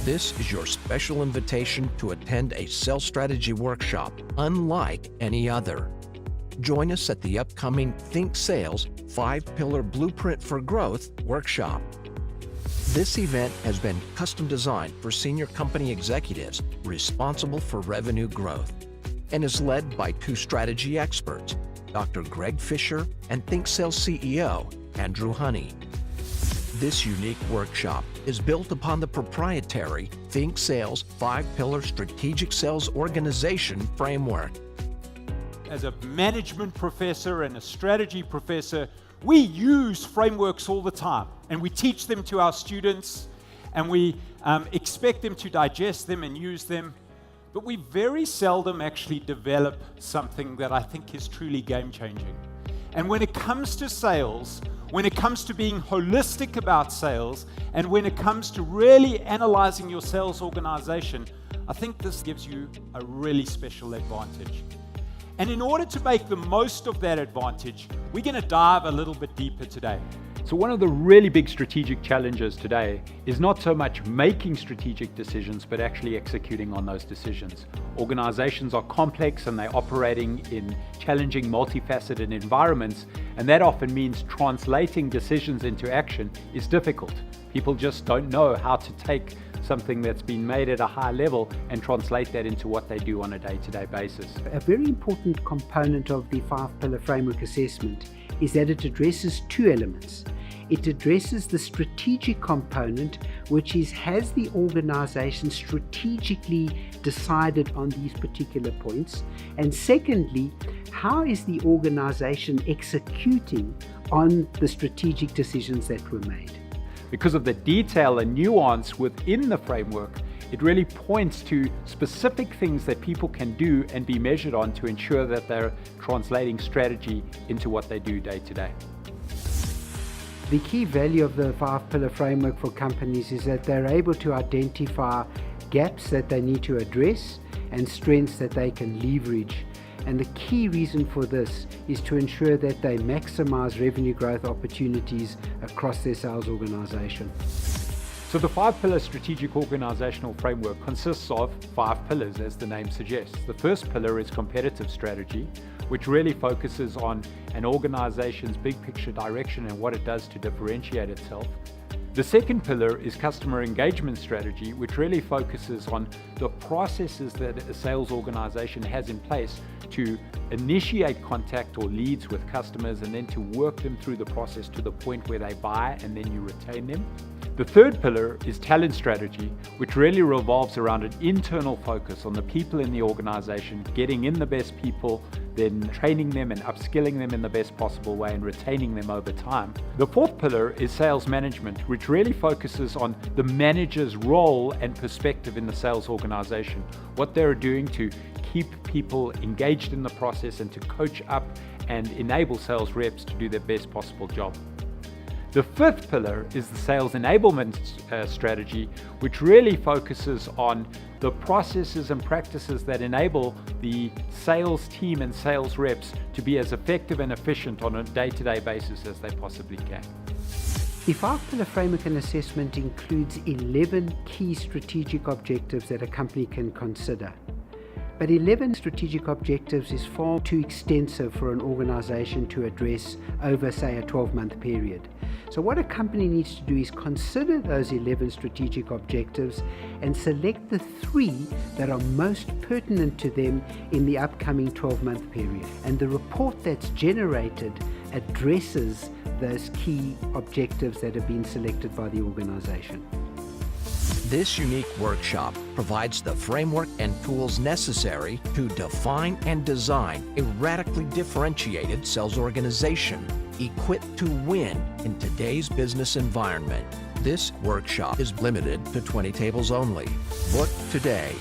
This is your special invitation to attend a sales strategy workshop unlike any other. Join us at the upcoming ThinkSales 5-Pillar Blueprint for Growth workshop. This event has been custom designed for senior company executives responsible for revenue growth and is led by two strategy experts, Dr. Greg Fisher and ThinkSales CEO, Andrew Honey. This unique workshop is built upon the proprietary ThinkSales 5-Pillar Strategic Sales Organization Framework. As a management professor and a strategy professor, we use frameworks all the time, and we teach them to our students, and we expect them to digest them and use them, but we very seldom actually develop something that I think is truly game-changing. And when it comes to sales, when it comes to being holistic about sales, and when it comes to really analyzing your sales organization, I think this gives you a really special advantage. And in order to make the most of that advantage, we're going to dive a little bit deeper today. So one of the really big strategic challenges today is not so much making strategic decisions, but actually executing on those decisions. Organizations are complex and they're operating in challenging, multifaceted environments, and that often means translating decisions into action is difficult. People just don't know how to take something that's been made at a high level and translate that into what they do on a day-to-day basis. A very important component of the 5-Pillar Framework assessment is that it addresses two elements. It addresses the strategic component, which is, has the organization strategically decided on these particular points? And secondly, how is the organization executing on the strategic decisions that were made? Because of the detail and nuance within the framework, it really points to specific things that people can do and be measured on to ensure that they're translating strategy into what they do day to day. The key value of the 5-Pillar Framework for companies is that they're able to identify gaps that they need to address and strengths that they can leverage. And the key reason for this is to ensure that they maximize revenue growth opportunities across their sales organization. So the 5-Pillar Strategic Organizational Framework consists of 5 pillars, as the name suggests. The first pillar is competitive strategy, which really focuses on an organization's big picture direction and what it does to differentiate itself. The second pillar is customer engagement strategy, which really focuses on the processes that a sales organization has in place to initiate contact or leads with customers and then to work them through the process to the point where they buy and then you retain them. The third pillar is talent strategy, which really revolves around an internal focus on the people in the organization, getting in the best people, then training them and upskilling them in the best possible way and retaining them over time. The fourth pillar is sales management, which really focuses on the manager's role and perspective in the sales organization, what they're doing to keep people engaged in the process and to coach up and enable sales reps to do their best possible job. The fifth pillar is the sales enablement strategy, which really focuses on the processes and practices that enable the sales team and sales reps to be as effective and efficient on a day-to-day basis as they possibly can. The 5-Pillar Framework and assessment includes 11 key strategic objectives that a company can consider. But 11 strategic objectives is far too extensive for an organization to address over, say, a 12-month period. So what a company needs to do is consider those 11 strategic objectives and select the 3 that are most pertinent to them in the upcoming 12-month period. And the report that's generated addresses those key objectives that have been selected by the organization. This unique workshop provides the framework and tools necessary to define and design a radically differentiated sales organization equipped to win in today's business environment. This workshop is limited to 20 tables only. Book today